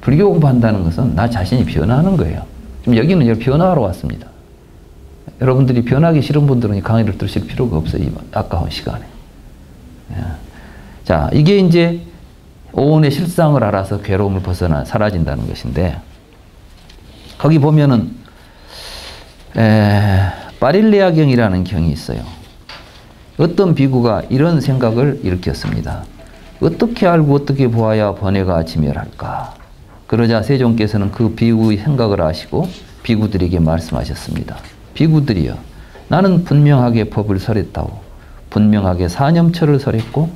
불교 공부한다는 것은 나 자신이 변화하는 거예요. 지금 여기는 변화하러 왔습니다. 여러분들이 변하기 싫은 분들은 이 강의를 들으실 필요가 없어요. 이 아까운 시간에. 자, 이게 이제 오온의 실상을 알아서 괴로움을 벗어나 사라진다는 것인데, 거기 보면은 파릴레아경이라는 경이 있어요. 어떤 비구가 이런 생각을 일으켰습니다. 어떻게 알고 어떻게 보아야 번뇌가 지멸할까? 그러자 세종께서는 그 비구의 생각을 아시고 비구들에게 말씀하셨습니다. 비구들이여, 나는 분명하게 법을 설했다오. 분명하게 사념처를 설했고,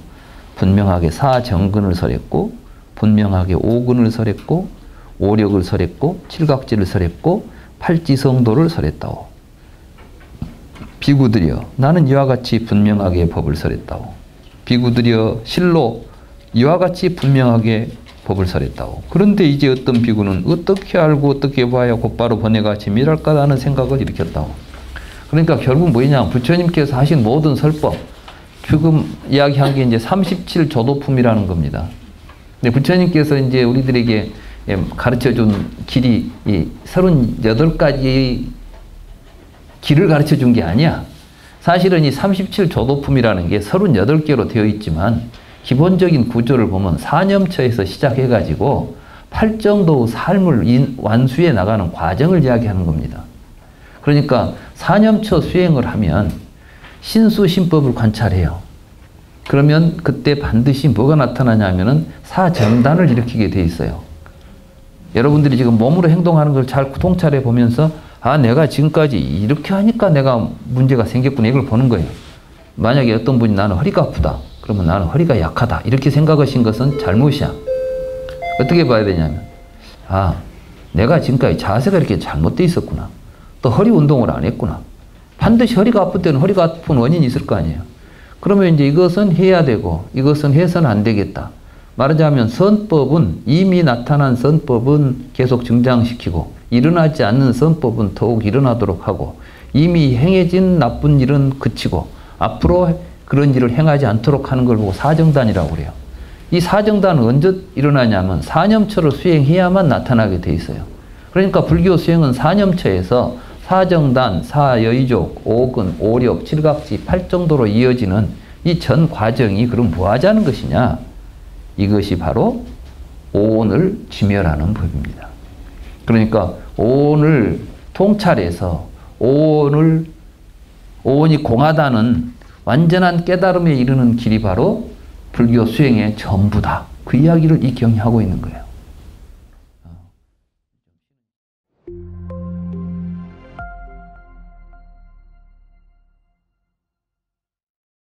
분명하게 사정근을 설했고, 분명하게 오근을 설했고, 오력을 설했고, 칠각지를 설했고, 팔지성도를 설했다오. 비구들이여, 나는 이와 같이 분명하게 법을 설했다오. 비구들이여, 실로 이와 같이 분명하게 법을 설했다오. 그런데 이제 어떤 비구는 어떻게 알고 어떻게 봐야 곧바로 번뇌가 지밀할까라는 생각을 일으켰다오. 그러니까 결국 뭐냐, 부처님께서 하신 모든 설법, 지금 이야기한 게 이제 37조도품이라는 겁니다. 근데 부처님께서 이제 우리들에게 가르쳐 준 길이 이 38가지의 길을 가르쳐 준 게 아니야. 사실은 이 37조도품이라는 게 38개로 되어 있지만 기본적인 구조를 보면 사념처에서 시작해가지고 8정도의 삶을 완수해 나가는 과정을 이야기하는 겁니다. 그러니까 사념처 수행을 하면 신수신법을 관찰해요. 그러면 그때 반드시 뭐가 나타나냐 하면은 사정단을 일으키게 돼 있어요. 여러분들이 지금 몸으로 행동하는 걸 잘 통찰해 보면서 아, 내가 지금까지 이렇게 하니까 내가 문제가 생겼구나, 이걸 보는 거예요. 만약에 어떤 분이 나는 허리가 아프다. 그러면 나는 허리가 약하다. 이렇게 생각하신 것은 잘못이야. 어떻게 봐야 되냐면, 아, 내가 지금까지 자세가 이렇게 잘못되어 있었구나. 또 허리 운동을 안 했구나. 반드시 허리가 아플 때는 허리가 아픈 원인이 있을 거 아니에요. 그러면 이제 이것은 해야 되고 이것은 해서는 안 되겠다. 말하자면 선법은, 이미 나타난 선법은 계속 증장시키고 일어나지 않는 선법은 더욱 일어나도록 하고, 이미 행해진 나쁜 일은 그치고 앞으로 그런 일을 행하지 않도록 하는 걸 보고 사정단이라고 그래요. 이 사정단은 언제 일어나냐면 사념처를 수행해야만 나타나게 돼 있어요. 그러니까 불교 수행은 사념처에서 사정단, 사여의족, 오근, 오력, 칠각지, 8정도로 이어지는 이 전 과정이 그럼 뭐 하자는 것이냐? 이것이 바로 오온을 지멸하는 법입니다. 그러니까 오온을 통찰해서 오온이 공하다는 완전한 깨달음에 이르는 길이 바로 불교 수행의 전부다. 그 이야기를 이 경이 하고 있는 거예요.